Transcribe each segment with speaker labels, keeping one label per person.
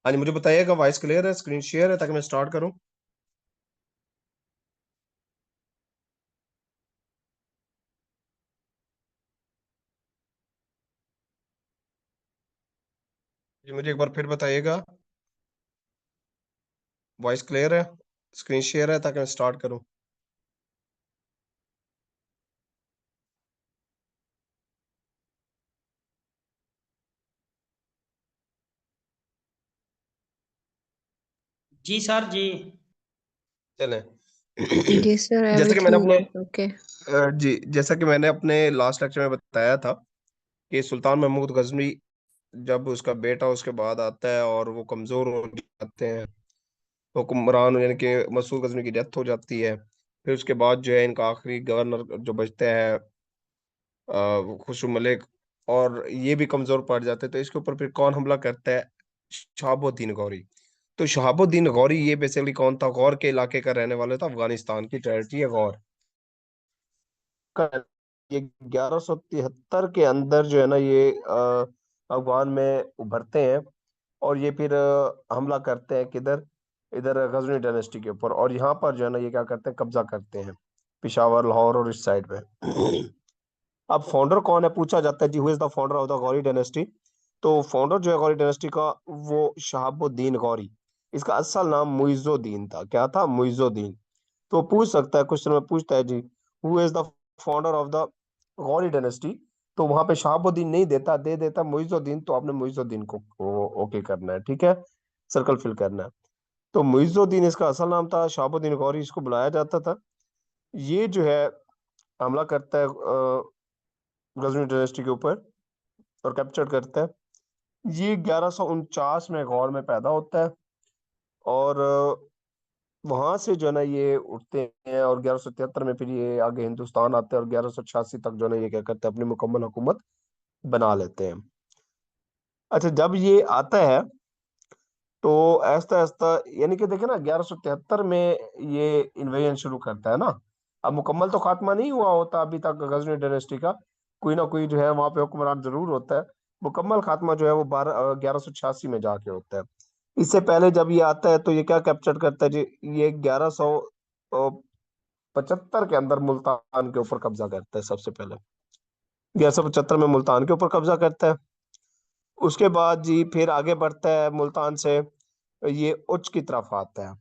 Speaker 1: हाँ जी, मुझे बताइएगा वॉइस क्लियर है, स्क्रीन शेयर है, ताकि मैं स्टार्ट करूँ। जी मुझे एक बार फिर बताइएगा वॉइस क्लियर है, स्क्रीन शेयर है, ताकि मैं स्टार्ट करूँ।
Speaker 2: जी सर जी।
Speaker 1: चलें।
Speaker 3: जी सर,
Speaker 1: जैसा कि मैंने
Speaker 3: एवरीथिंग
Speaker 1: अपने
Speaker 3: इज ओके।
Speaker 1: जी जैसा कि मैंने अपने लास्ट लेक्चर में बताया था कि सुल्तान महमूद गजनी, जब उसका बेटा उसके बाद आता है और वो कमजोर हो जाते हैं, हुक्मरान यानी कि मसूद गजनी की डेथ हो जाती है। फिर उसके बाद जो है इनका आखिरी गवर्नर जो बचता है खुशरू मलिक, और ये भी कमजोर पड़ जाते हैं। तो इसके ऊपर फिर कौन हमला करता है? शहाबुद्दीन गौरी। तो शहाबुद्दीन गौरी ये बेसिकली कौन था? गौर के इलाके का रहने वाला था, अफगानिस्तान की टेरिटरी है गौर का। ये 1173 के अंदर जो है ना ये अफगान में उभरते हैं, और ये फिर हमला करते हैं किधर? इधर गजनी डायनेस्टी के ऊपर, और यहाँ पर जो है ना ये क्या करते हैं, कब्जा करते हैं पिशावर, लाहौर और इस साइड पे। अब फाउंडर कौन है पूछा जाता है जी, who is the founder of the Ghori dynasty? तो फाउंडर जो है गौरी डायनेस्टी का, वो शहाबुद्दीन गौरी। इसका असल नाम मुइजुद्दीन था। क्या था? मुइजुद्दीन। तो पूछ सकता है, क्वेश्चन में पूछता है जी, who is the founder of the Ghori dynasty? तो वहां पे शहाबुद्दीन नहीं देता, दे देता मुइजुद्दीन। तो आपने मुइजुद्दीन को ओके करना है, ठीक है, सर्कल फिल करना है। तो मुइजुद्दीन इसका असल नाम था, शहाबुद्दीन गौरी इसको बुलाया जाता था। ये जो है हमला करता है गजनी डायनेस्टी के ऊपर और कैप्चर करता है। ये 1149 में गौर में पैदा होता है, और वहां से जो है ना ये उठते हैं, और 1173 में फिर ये आगे हिंदुस्तान आते हैं, और 1186 तक जो है ना ये क्या करते हैं, अपनी मुकम्मल हुकूमत बना लेते हैं। अच्छा, जब ये आता है तो ऐसा ऐसा यानी कि देखे ना 1173 में ये इन्वेजन शुरू करता है ना। अब मुकम्मल तो खात्मा नहीं हुआ होता अभी तक गजनी डायनेस्टी का, कोई ना कोई जो है वहां पे हुक्मरान जरूर होता है। मुकम्मल खात्मा जो है वो 1186 में जाके होता है। इससे पहले जब ये आता है तो ये क्या कैप्चर करता है जी? ये 1175 के अंदर मुल्तान के ऊपर कब्जा करता है सबसे पहले। 1175 में मुल्तान के ऊपर कब्जा करता है। उसके बाद जी फिर आगे बढ़ता है, मुल्तान से ये उच्च की तरफ आता है।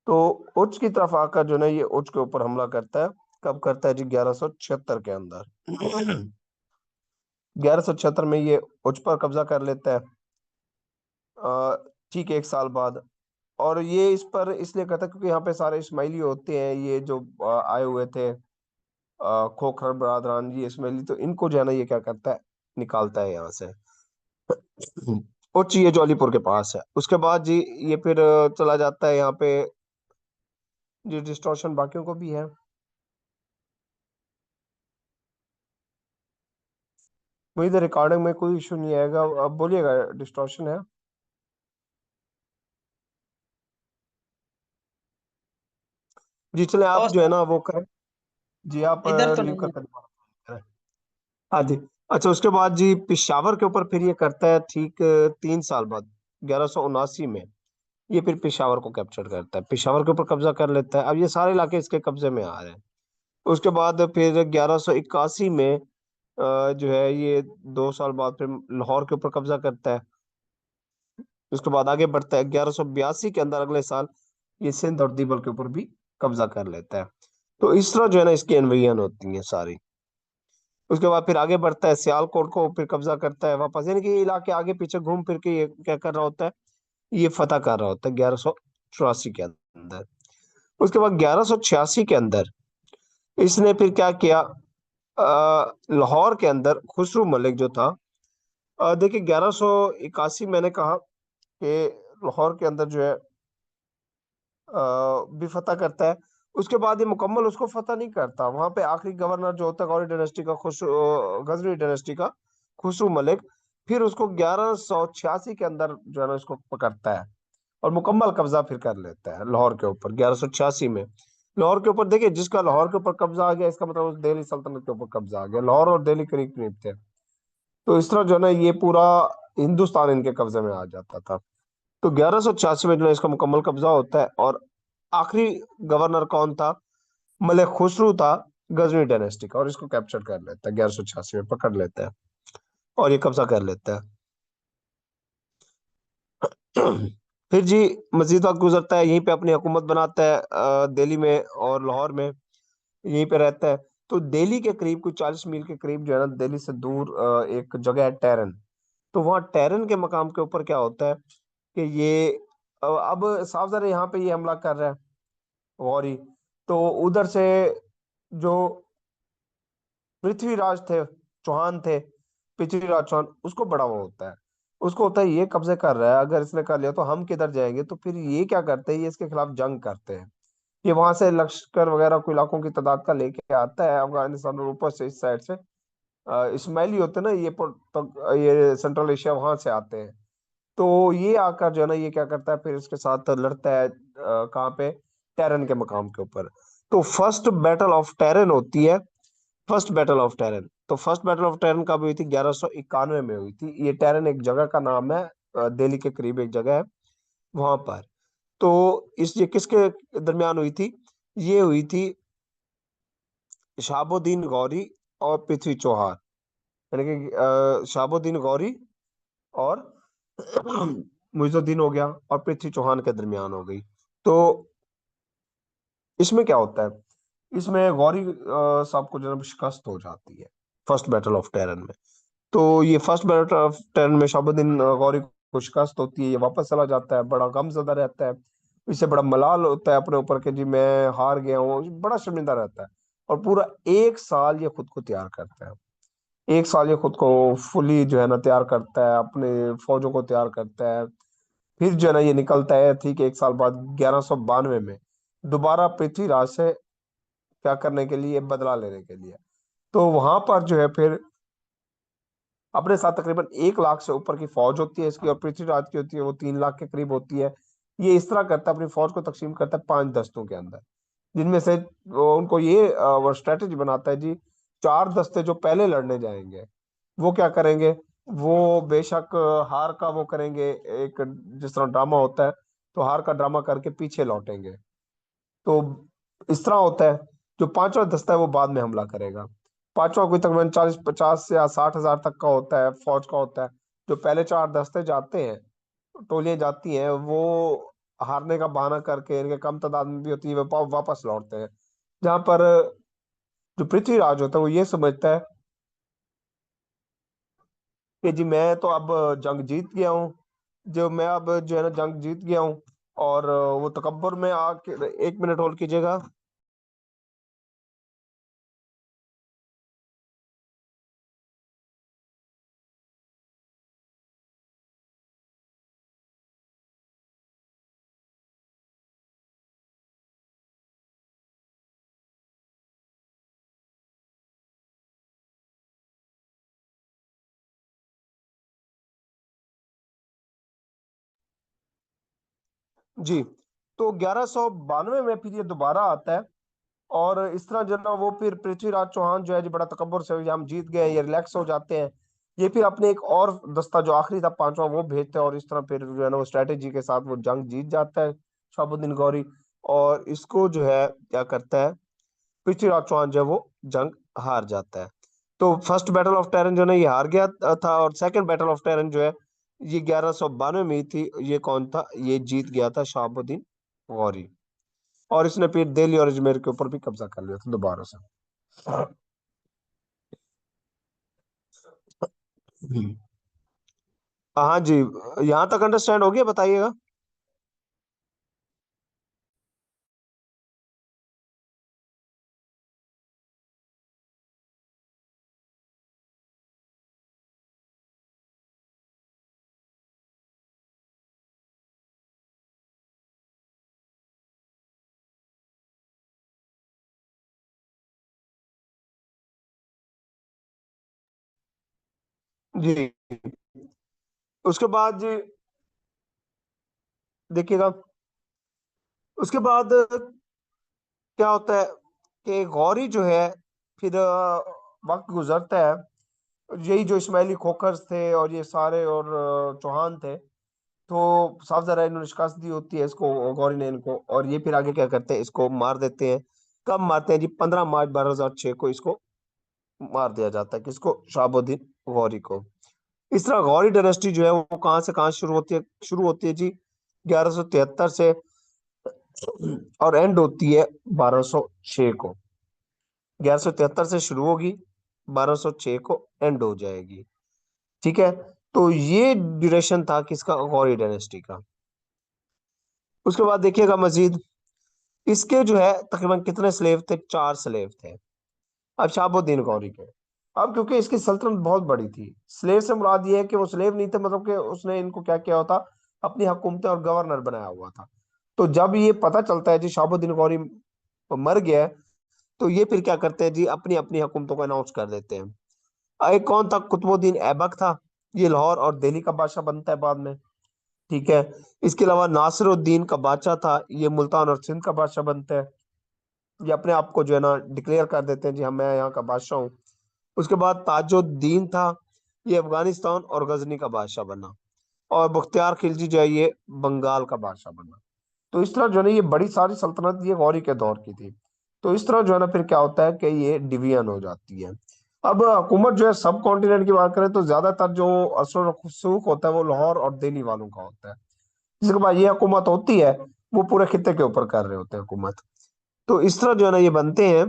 Speaker 1: तो उच्च की तरफ आकर जो है ये उच्च के ऊपर हमला करता है। कब करता है जी? 1176 के अंदर। 1176 में ये उच्च पर कब्जा कर लेता है, ठीक है, एक साल बाद। और ये इस पर इसलिए करता है क्योंकि यहाँ पे सारे इस्माइली होते हैं, ये जो आए हुए थे खोखर बरादरान, ये इस्माइली, तो इनको जो है ना ये क्या करता है, निकालता है यहाँ से। उच्च ये जौलीपुर के पास है। उसके बाद जी ये फिर चला जाता है यहाँ पे। जी डिस्टॉर्शन बाकियों को भी है। मुझे तो रिकॉर्डिंग में कोई इशू नहीं आएगा, अब बोलिएगा डिस्टॉर्शन है? जी चले,
Speaker 2: ओ
Speaker 1: आप जो है
Speaker 2: सर,
Speaker 1: ना वो करें। जी आप
Speaker 2: इधर तो
Speaker 1: लीव
Speaker 2: नहीं
Speaker 1: का
Speaker 2: है।
Speaker 1: करें। हाँ जी। अच्छा, उसके बाद जी पिशावर के ऊपर फिर ये करता है, ठीक 3 साल बाद, 1179 में ये फिर पिशावर को कैप्चर करता है, पिशावर के ऊपर कब्जा कर लेता है। अब ये सारे इलाके इसके कब्जे में आ रहे हैं। उसके बाद फिर 1181 में जो है ये 2 साल बाद फिर लाहौर के ऊपर कब्जा करता है। उसके बाद आगे बढ़ता है, 1182 के अंदर अगले साल ये सिंध और दीबल के ऊपर भी कब्जा कर लेता है। तो इस तरह जो है ना इसकी इन्वेजन होती है सारी। उसके बाद फिर आगे बढ़ता है, सियालकोट को फिर कब्जा करता है वापस, यानी कि ये इलाके आगे पीछे घूम फिर के ये क्या कर रहा होता है, ये फतह कर रहा होता है 1184 के अंदर। उसके बाद 1186 के अंदर इसने फिर क्या किया, लाहौर के अंदर खुसरू मलिक जो था, देखिए 1181 मैंने कहा कि लाहौर के अंदर जो है भी फतह करता है। उसके बाद ये मुकम्मल उसको फतह नहीं करता, वहां पे आखिरी गवर्नर जो होता है गौरी डायनेस्टी का, गजनी डायनेस्टी का खुसरू मलिक, फिर उसको 1186 के अंदर जो है ना उसको पकड़ता है, और मुकम्मल कब्जा फिर कर लेता है लाहौर के ऊपर 1186 में। लाहौर के ऊपर देखिए, जिसका लाहौर के ऊपर कब्जा आ गया इसका मतलब उस दिल्ली सल्तनत के ऊपर कब्जा आ गया। लाहौर और दिल्ली करीब करीब थे, तो इस तरह जो है ना ये पूरा हिंदुस्तान इनके कब्जे में आ जाता था। तो 1186 में जो है इसका मुकम्मल कब्जा होता है। और आखिरी गवर्नर कौन था? मलिक खुसरू था, गजनी डायनेस्टी का, और इसको कैप्चर कर लेता है 1186 में, पकड़ लेता है और ये कब्जा कर लेता है। फिर जी मजीद वक्त गुजरता है, यहीं पे अपनी हुकूमत बनाता है दिल्ली में और लाहौर में, यहीं पे रहता है। तो दिल्ली के करीब कुछ 40 मील के करीब जो है ना, दिल्ली से दूर एक जगह है टेरन। तो वहाँ टेरन के मकाम के ऊपर क्या होता है कि ये अब साफ ज़ाहिर है यहाँ पे ये हमला कर रहा है गौरी। तो उधर से जो पृथ्वीराज थे, चौहान थे, पृथ्वीराज चौहान, उसको बड़ा वो होता है, उसको होता है ये कब्जे कर रहा है, अगर इसने कर लिया तो हम किधर जाएंगे। तो फिर ये क्या करते हैं, ये इसके खिलाफ जंग करते हैं। ये वहां से लश्कर वगैरह कोई इलाकों की तादाद का लेके आता है अफगानिस्तान और ऊपर से इस साइड से इस्माइली होते हैं ना ये, तो ये सेंट्रल एशिया वहां से आते हैं। तो ये आकर जो है ना, ये क्या करता है फिर इसके साथ लड़ता है कहाँ पे? टेरन के मकाम के ऊपर। तो फर्स्ट बैटल ऑफ टेरन होती है। फर्स्ट बैटल ऑफ टेरन, तो फर्स्ट बैटल ऑफ टेरन कब हुई थी? 1191 में हुई थी। ये टेरन एक जगह का नाम है, दिल्ली के करीब एक जगह है वहां पर। तो इस ये किसके दरमियान हुई थी? ये हुई थी शहाबुद्दीन गौरी और पृथ्वी चौहान, यानी कि शहाबुद्दीन गौरी और मुइजुद्दीन हो गया और पृथ्वी चौहान के दरमियान हो गई। तो इसमें क्या होता है, इसमें गौरी साहब को जो है शिकस्त हो जाती है फर्स्ट बैटल ऑफ टेरन में। तो ये फर्स्ट बैटल ऑफ टेरन में शाहबुद्दीन गौरी को शिकस्त होती है, ये वापस चला जाता है, बड़ा गमजदा रहता है, इससे बड़ा मलाल होता है अपने ऊपर कि जी मैं हार गया हूँ, बड़ा शर्मिंदा रहता है। और पूरा 1 साल ये खुद को तैयार करता है, 1 साल ये खुद को फुली जो है ना तैयार करता है, अपने फौजों को तैयार करता है। फिर जो है ना ये निकलता है, ठीक 1 साल बाद 1192 में दोबारा पृथ्वीराज से क्या करने के लिए? बदला लेने के लिए। तो वहां पर जो है फिर अपने साथ तकरीबन 1 लाख से ऊपर की फौज होती है इसकी, और पृथ्वीराज की होती है वो 3 लाख के करीब होती है। ये इस तरह करता है, अपनी फौज को तकसीम करता है 5 दस्तों के अंदर, जिनमें से उनको ये वो स्ट्रेटेजी बनाता है जी, 4 दस्ते जो पहले लड़ने जाएंगे वो क्या करेंगे? वो बेशक हार का वो करेंगे, एक जिस तरह ड्रामा होता है, तो हार का ड्रामा करके पीछे लौटेंगे। तो इस तरह होता है। जो पांचवा दस्ता है वो बाद में हमला करेगा। पांचवा कोई तकरीबन 40-50 या 60 हजार तक का होता है, फौज का होता है। जो पहले 4 दस्ते जाते हैं, टोलियां जाती हैं, वो हारने का बहाना करके, इनके कम तादाद में भी होती है, वो वापस लौटते हैं। जहां पर जो पृथ्वीराज होता है वो ये समझता है कि जी मैं तो अब जंग जीत गया हूँ, जो मैं अब जो है ना जंग जीत गया हूँ। और वो तकब्बुर में आके, 1 मिनट होल्ड कीजिएगा। जी, तो 1192 में फिर ये दोबारा आता है। और इस तरह जो है ना वो फिर पृथ्वीराज चौहान जो है जी बड़ा तकब्बुर से, "ये हम जीत गए", ये रिलैक्स हो जाते हैं। ये फिर अपने एक और दस्ता जो आखिरी था पांचवा वो भेजते हैं, और इस तरह फिर जो है ना वो स्ट्रेटेजी के साथ वो जंग जीत जाता है शहाबुद्दीन गौरी। और इसको जो है क्या करता है, पृथ्वीराज चौहान जो है वो जंग हार जाता है। तो फर्स्ट बैटल ऑफ टेरन जो है ना ये हार गया था, और सेकंड बैटल ऑफ टेरन जो है ये 1192 में ही थी। ये कौन था? ये जीत गया था शहाबुद्दीन गौरी। और इसने फिर दिल्ली और अजमेर के ऊपर भी कब्जा कर लिया था दोबारा से। हम्म। हाँ जी, यहाँ तक अंडरस्टैंड हो गया, बताइएगा। जी, उसके बाद जी देखिएगा, उसके बाद क्या होता है कि गौरी जो है फिर वक्त गुजरता है, यही जो इस्माइली खोखर्स थे और ये सारे और चौहान थे, तो साफ जरा इन्होंने शिकस्त दी होती है इसको, गौरी ने इनको, और ये फिर आगे क्या करते हैं, इसको मार देते हैं। कब मारते हैं जी? 15 मार्च 1206 को इसको मार दिया जाता है। किसको? शहाबुद्दीन गौरी को। इस तरह गौरी डायनेस्टी जो है वो कहाँ से कहाँ शुरू होती है? शुरू होती है जी 1173 से, और एंड होती है 1206 को। 1173 से शुरू होगी, 1206 को एंड हो जाएगी। ठीक है। तो ये ड्यूरेशन था किसका? गौरी डायनेस्टी का। उसके बाद देखिएगा मजीद, इसके जो है तकरीबन कितने स्लेव थे? 4 स्लेव थे। अब शहाबुद्दीन गौरी के, अब क्योंकि इसकी सल्तनत बहुत बड़ी थी, स्लेव से मुराद ये है कि वो स्लेव नहीं थे, मतलब कि उसने इनको क्या किया होता, अपनी हुकूमत और गवर्नर बनाया हुआ था। तो जब ये पता चलता है जी शहाबुद्दीन गौरी मर गया है, तो ये फिर क्या करते हैं जी, अपनी अपनी हुकूमतों को अनाउंस कर देते हैं। एक कौन था? कुतुबुद्दीन ऐबक था। ये लाहौर और दिल्ली का बादशाह बनता है बाद में। ठीक है। इसके अलावा नासिरुद्दीन का बादशाह था, ये मुल्तान और सिंध का बादशाह बनता है। ये अपने आप को जो है ना डिक्लेयर कर देते हैं जी, हम, मैं यहाँ का बादशाह हूँ। उसके बाद ताजुद्दीन था, ये अफगानिस्तान और गजनी का बादशाह बना। और बख्तियार खिलजी जो है ये बंगाल का बादशाह बना। तो इस तरह जो है ना ये बड़ी सारी सल्तनत ये गौरी के दौर की थी। तो इस तरह जो है ना फिर क्या होता है कि ये डिवीजन हो जाती है। अब हुकूमत जो है सब कॉन्टिनेंट की बात करें तो ज्यादातर जो असर और रसूख होता है वो लाहौर और दिल्ली वालों का होता है। जिसके बाद ये हुकूमत होती है, वो पूरे खित्ते के ऊपर कर रहे होते हैं हुकूमत। तो इस तरह जो है ना ये बनते हैं।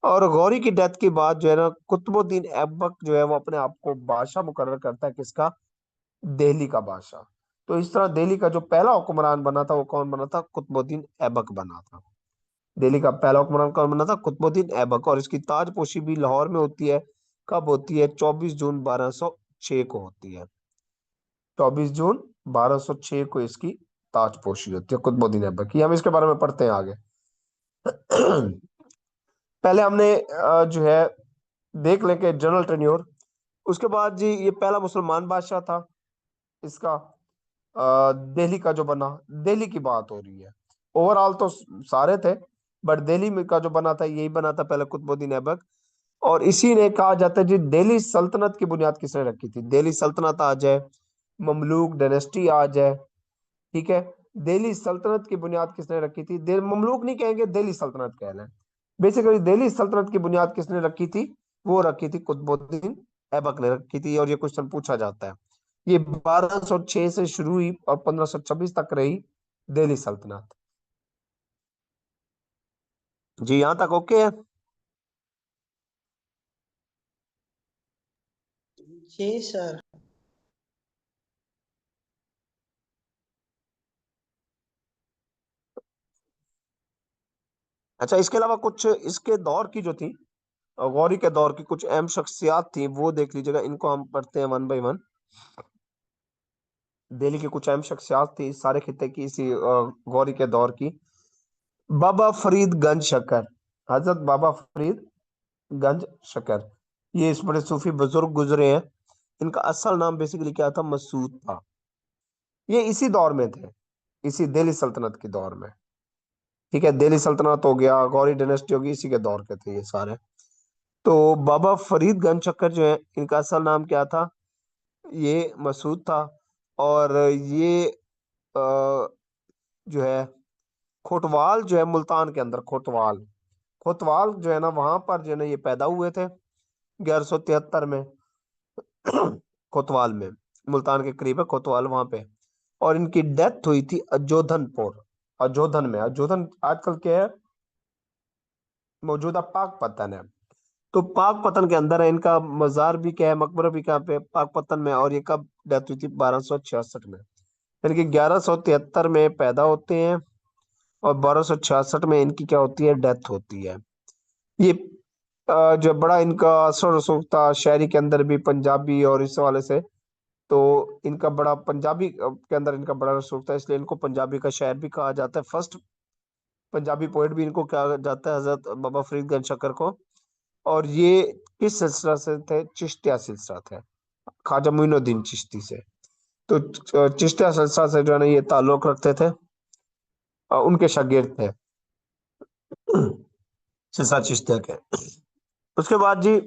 Speaker 1: और गौरी की डेथ के बाद जो है ना कुतुबुद्दीन ऐबक जो है वो अपने आप को बादशाह मुकर्रर करता है। किसका? दिल्ली का बादशाह। तो इस तरह दिल्ली का जो पहला हुक्मरान बना था वो कौन बना था? कुतुबुद्दीन ऐबक बना था। दिल्ली का पहला हुक्मरान कौन बना था? कुतुबुद्दीन ऐबक। और इसकी ताजपोशी भी लाहौर में होती है। कब होती है? 24 जून 1206 को होती है। 24 जून 1206 को इसकी ताजपोशी होती है कुतुबुद्दीन ऐबक की। हम इसके बारे में पढ़ते हैं आगे। पहले हमने जो है देख लें कि जनरल टेन्योर। उसके बाद जी ये पहला मुसलमान बादशाह था इसका, दिल्ली का जो बना। दिल्ली की बात हो रही है, ओवरऑल तो सारे थे, बट दिल्ली में का जो बना था यही बना था पहले, कुतुबुद्दीन ऐबक। और इसी ने कहा जाता है जी दिल्ली सल्तनत की बुनियाद किसने रखी थी? दिल्ली सल्तनत आ जाए, ममलूक डायनेस्टी आ जाए, ठीक है, दिल्ली सल्तनत की बुनियाद किसने रखी थी? ममलूक नहीं कहेंगे, दिल्ली सल्तनत कह लें। बेसिकली दिल्ली सल्तनत की बुनियाद किसने रखी थी? वो रखी थी कुतुबुद्दीन ऐबक ने रखी थी। और ये क्वेश्चन पूछा जाता है। ये 1206 से शुरू हुई और 1526 तक रही दिल्ली सल्तनत। जी यहाँ तक ओके है?
Speaker 2: जी सर।
Speaker 1: अच्छा, इसके अलावा कुछ इसके दौर की जो थी, गौरी के दौर की कुछ अहम शख्सियात थी, वो देख लीजिएगा। इनको हम पढ़ते हैं वन बाय वन। दिल्ली की कुछ अहम शख्सियात थी सारे खित्ते की, इसी गौरी के दौर की। बाबा फरीद गंज शकर, हजरत बाबा फरीद गंज शकर, ये इस बड़े सूफी बुजुर्ग गुजरे हैं। इनका असल नाम बेसिकली क्या था? मसूद था। ये इसी दौर में थे, इसी दिल्ली सल्तनत के दौर में। ठीक है, दिल्ली सल्तनत हो गया, गौरी डायनेस्टी होगी, इसी के दौर के थे ये सारे। तो बाबा फरीद गंज शक्कर जो है, इनका असल नाम क्या था? ये मसूद था। और ये जो है कोतवाल जो है मुल्तान के अंदर, कोतवाल, कोतवाल जो है ना वहां पर जो है ना ये पैदा हुए थे 1173 में। कोतवाल में, मुल्तान के करीब है कोतवाल, वहां पे। और इनकी डेथ हुई थी अजोधनपुर, अजोधन में। अजोधन आजकल क्या है? मौजूदा पाकपतन है। तो पाकपतन के अंदर है इनका मजार भी, क्या है, मकबरा भी कहाँ पे? पाकपतन में। और ये कब डेथ हुई थी? 1266 में। यानी कि 1173 में पैदा होते हैं और 1266 में इनकी क्या होती है? डेथ होती है। ये जो बड़ा इनका असर रसूख था शायरी के अंदर भी, पंजाबी और इस वाले से। तो इनका बड़ा पंजाबी के अंदर इनका बड़ा रसूख था, इसलिए इनको पंजाबी का शायर भी कहा जाता है। फर्स्ट पंजाबी पोएट भी इनको कहा जाता है, हजरत बाबा फरीद गंज शक्कर को। और ये किस सिलसिला से थे? चिश्तिया सिलसिला थे, ख्वाजा मोइनुद्दीन चिश्ती से। तो चिश्तिया सिलसिला से जो है ना ये ताल्लुक रखते थे, और उनके शागिर्द थे सिलसिला चिश्तिया के। उसके बाद जी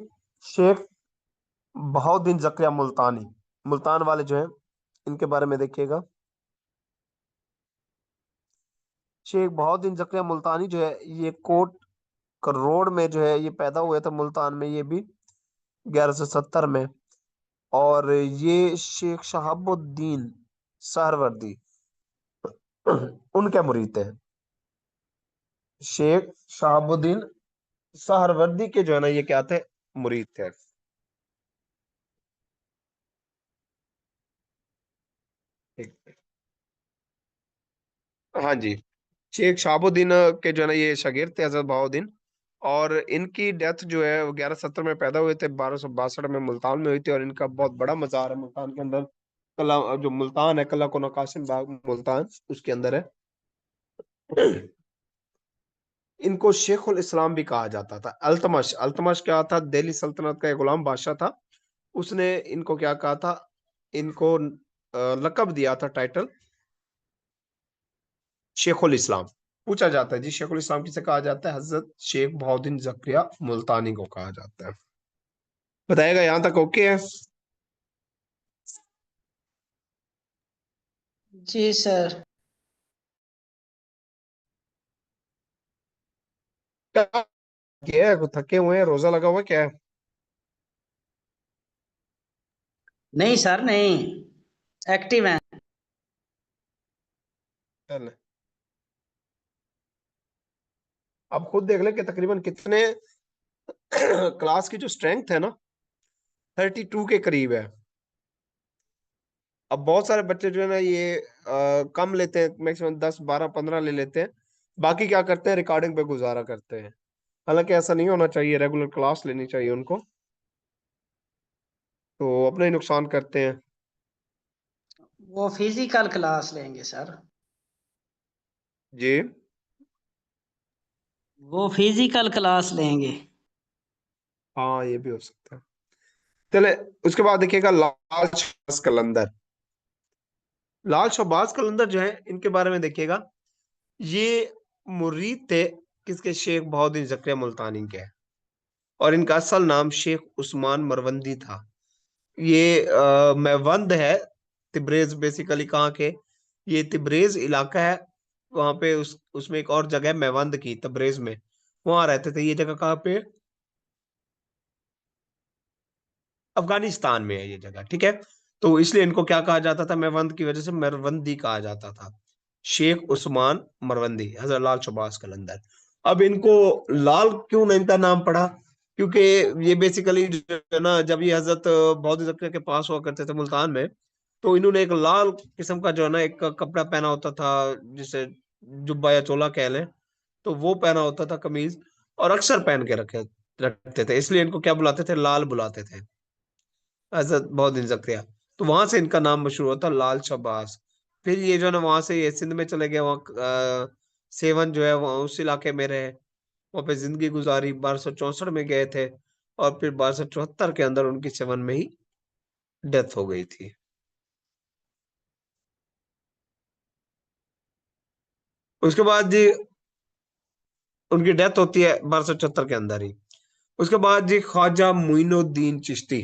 Speaker 1: शेख बहाउद्दीन जकरिया मुल्तानी, मुल्तान वाले जो हैं, इनके बारे में देखिएगा। शेख बहाउद्दीन जकिया मुल्तानी जो है ये कोट रोड में जो है ये पैदा हुए थे मुल्तान में, ये भी 1170 में। और ये शेख शहाबुद्दीन सहरवर्दी उनके मुरीद थे। शेख शहाबुद्दीन सहरवर्दी के जो है ना ये क्या थे, मुरीद थे। ठीक। हाँ जी। शेख शहाबुद्दीन के जो है ना ये शागिर्द थे हजरत बहाउद्दीन। और इनकी डेथ जो है वो 1170 में पैदा हुए थे, 1262 में मुल्तान में हुई थी। और इनका बहुत बड़ा मजार है मुल्तान के अंदर। कला जो मुल्तान है, कला को कासिम बाग मुल्तान, उसके अंदर है। इनको शेखुल इस्लाम भी कहा जाता था। अल्तमश, अल्तमश क्या था, दिल्ली सल्तनत का एक गुलाम बादशाह था। उसने इनको क्या कहा था, इनको लकब दिया था, टाइटल, शेखुल इस्लाम। पूछा जाता है जी शेखुल इस्लाम किसे कहा जाता है, हजरत शेख बहाउद्दीन जकरिया मुल्तानी को कहा जाता है। बताएगा यहां तक ओके है?
Speaker 2: जी सर।
Speaker 1: क्या किया है? थके हुए हैं, रोजा लगा हुआ है, क्या है?
Speaker 2: नहीं सर, नहीं, एक्टिव हैं।
Speaker 1: चल, अब खुद देख ले कि तकरीबन कितने क्लास की जो स्ट्रेंथ है ना, 32 के करीब है। अब बहुत सारे बच्चे जो है ना ये कम लेते हैं, मैक्सिमम 10 12 15 ले लेते हैं। बाकी क्या करते हैं, रिकॉर्डिंग पे गुजारा करते हैं। हालांकि ऐसा नहीं होना चाहिए, रेगुलर क्लास लेनी चाहिए उनको। तो अपना ही नुकसान करते हैं।
Speaker 2: वो फिजिकल क्लास लेंगे सर।
Speaker 1: जी।
Speaker 2: वो फिजिकल क्लास लेंगे।
Speaker 1: हाँ ये भी हो सकता है। चले, उसके बाद देखिएगा लाल शहबाज कलंदर। लाल शहबाज कलंदर जो है इनके बारे में देखिएगा। ये मुरीद थे किसके, शेख बहाउद्दीन जकिया मुल्तानी के। और इनका असल नाम शेख उस्मान मरवंदी था। ये मेवंद है, तिब्रेज बेसिकली कहाँ के, ये तिब्रेज इलाका है। वहां पे उसमें एक और जगह है मेवंद की, तब्रेज में, वहां रहते थे। ये जगह कहाँ पे, अफगानिस्तान में है ये जगह, ठीक है। तो इसलिए इनको क्या कहा जाता था, मेवंद की वजह से मरवंदी कहा जाता था। शेख उस्मान मरवंदी, हजरत लाल शबाज कलंदर। अब इनको लाल क्यों नहीं इनका नाम पड़ा, क्योंकि ये बेसिकली जो है ना, जब ये हजरत बौद्ध जकिया के पास हुआ करते थे मुल्तान में, तो इन्होंने एक लाल किस्म का जो है ना एक कपड़ा पहना होता था, जिसे जुब्बा या चोला कह लें। तो वो पहना होता था, कमीज। और अक्सर पहन के रखते थे, इसलिए इनको क्या बुलाते थे, लाल बुलाते थे, हजरत बहाउद्दीन जकरिया। तो वहां से इनका नाम मशहूर होता लाल शहबाज। फिर ये जो है ना वहां से ये सिंध में चले गए, वहाँ सेवन जो है वहाँ उस इलाके में रहे। वहां पे जिंदगी गुजारी, 1264 में गए थे। और फिर 1274 के अंदर उनकी सेवन में ही डेथ हो गई थी। उसके बाद जी उनकी डेथ होती है 1274 के अंदर ही। उसके बाद जी ख्वाजा मोइनुद्दीन चिश्ती।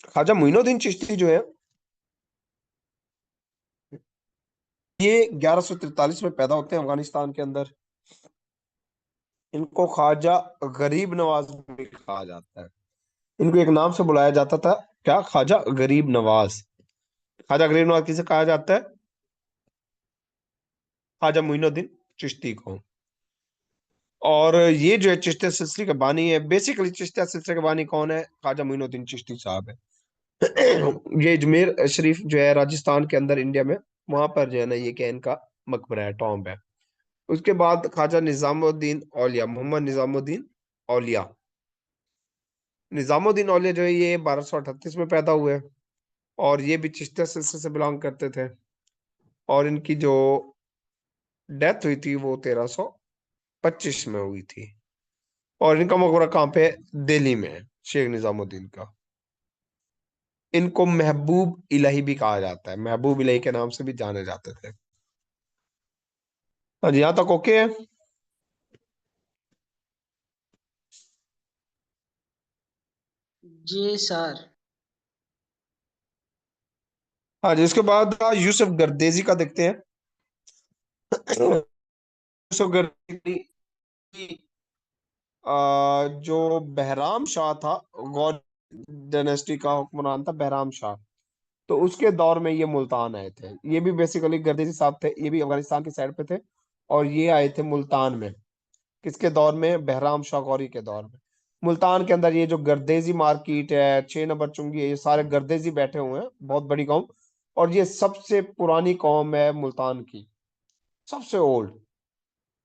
Speaker 1: ख्वाजा मोइनुद्दीन चिश्ती जो है ये 1143 में पैदा होते हैं अफगानिस्तान के अंदर। इनको ख्वाजा गरीब नवाज भी कहा जाता है। इनको एक नाम से बुलाया जाता था, क्या, ख्वाजा गरीब नवाज। ख्वाजा गरीब नवाज किसे कहा जाता है, ख्वाजा मोइनुद्दीन चिश्ती को। और ये जो है चिश्तिया सिलसिले के बानी है। बेसिकली चिश्तिया सिलसिले के बानी कौन है, ख्वाजा मोइनुद्दीन चिश्ती साहब है। ये अजमेर शरीफ जो है राजस्थान के अंदर इंडिया में, वहां पर जो है ना ये क्या इनका मकबरा है, टॉम्ब है। उसके बाद ख्वाजा निजामुद्दीन औलिया, मोहम्मद निजामुद्दीन औलिया। निजामुद्दीन औलिया जो है ये 1238 में पैदा हुए। और ये भी चिश्तिया सिलसिले से बिलोंग करते थे। और इनकी जो डेथ हुई थी वो 1325 में हुई थी। और इनका मकबरा कहाँ पे है, दिल्ली में है, शेख निजामुद्दीन का। इनको महबूब इलाही भी कहा जाता है, महबूब इलाही के नाम से भी जाने जाते थे। हाँ जी, यहाँ तक ओके है?
Speaker 2: जी सर।
Speaker 1: हाँ जी, इसके बाद यूसुफ गर्देजी का देखते हैं। यूसुफ गर्देजी जो बहराम शाह था, गौर डायनेस्टी का हुक्मरान था बहराम शाह। तो उसके दौर में ये मुल्तान आए थे। ये भी बेसिकली गर्देजी साहब थे, ये भी अफगानिस्तान की साइड पे थे। और ये आए थे मुल्तान में, किसके दौर में? बहराम शाह गौरी के दौर में। मुल्तान के अंदर ये जो गर्देजी मार्केट है, 6 नंबर चुंगी है, ये सारे गर्देजी बैठे हुए हैं, बहुत बड़ी कौम। और ये सबसे पुरानी कौम है मुल्तान की, सबसे ओल्ड।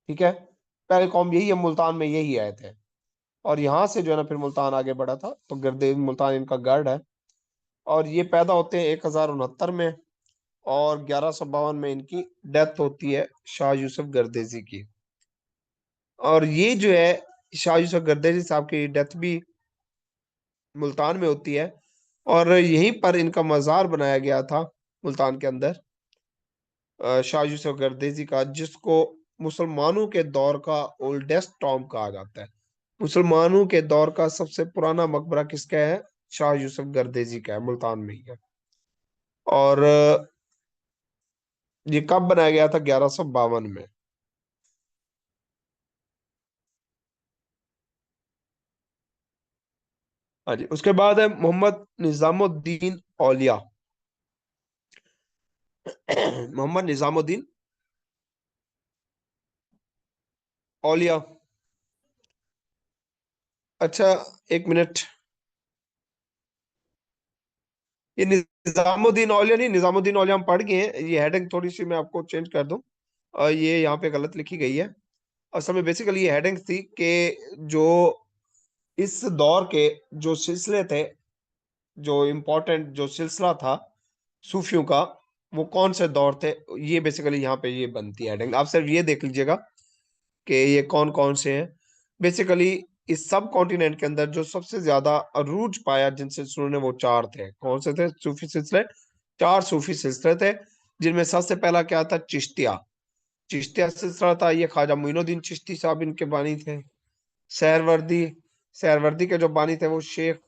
Speaker 1: ठीक है, पहले कौम यही है मुल्तान में, यही आए थे। और यहाँ से जो है ना फिर मुल्तान आगे बढ़ा था, तो गर्देज मुल्तान इनका गढ़ है। और ये पैदा होते हैं 1069 में, और 1152 में इनकी डेथ होती है, शाह यूसुफ गर्देजी की। और ये जो है शाह यूसुफ गर्देजी साहब की डेथ भी मुल्तान में होती है। और यहीं पर इनका मजार बनाया गया था मुल्तान के अंदर, शाह यूसुफ गर्देजी का, जिसको मुसलमानों के दौर का ओल्डेस्ट टॉम कहा जाता है। मुसलमानों के दौर का सबसे पुराना मकबरा किसका है? शाह यूसुफ गर्देजी का है, मुल्तान में ही है। और ये कब बनाया गया था? 1152 में। हाँ जी, उसके बाद है मोहम्मद निजामुद्दीन औलिया। मोहम्मद निजामुद्दीन औलिया। अच्छा, एक मिनट। ये निजामुद्दीन औलिया नहीं, निजामुद्दीन औलिया हम पढ़ गए हैं। ये हेडिंग थोड़ी सी मैं आपको चेंज कर दूं, ये यहाँ पे गलत लिखी गई है। असल में बेसिकली ये हेडिंग थी कि जो इस दौर के जो सिलसिले थे, जो इम्पोर्टेंट जो सिलसिला था सूफियों का, वो कौन से दौर थे, ये बेसिकली यहाँ पे ये बनती है हेडिंग। आप सिर्फ ये देख लीजिएगा कि ये कौन कौन से हैं। बेसिकली इस सब कॉन्टिनेंट के अंदर जो सबसे ज्यादा अरूज पाया जिन सिलसिलों ने, वो चार थे। कौन से थे सूफी सिलसिले? चार सूफी सिलसिले थे, जिनमें सबसे पहला क्या था? चिश्तिया। चिश्तिया सिलसिला था, ये ख्वाजा मोइनुद्दीन चिश्ती साहब इनके बानी थे। सहरवर्दी, सहरवर्दी के जो बानी थे वो शेख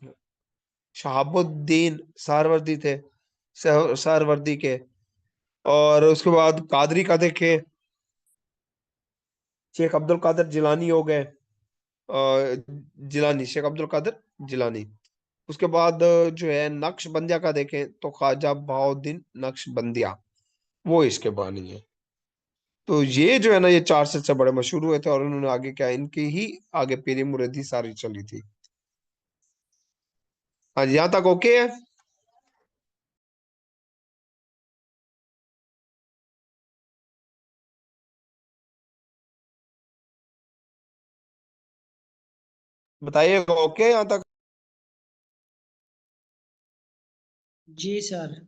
Speaker 1: शहाबुद्दीन सहरवर्दी थे, सहरवर्दी के। और उसके बाद कादरी का देखें, शेख अब्दुल कादिर जिलानी हो गए। जिलानी, शेख अब्दुल कादिर जिलानी। उसके बाद जो है नक्शबंदिया का देखें तो ख्वाजा बहाउद्दीन नक्शबंदिया, वो इसके बानी है। तो ये जो है ना, ये चार सबसे बड़े मशहूर हुए थे, और उन्होंने आगे क्या, इनकी ही आगे पीरी मुरीदी सारी चली थी। हाँ जी, यहाँ तक ओके है। बताइएगा ओके यहाँ तक।
Speaker 2: जी सर।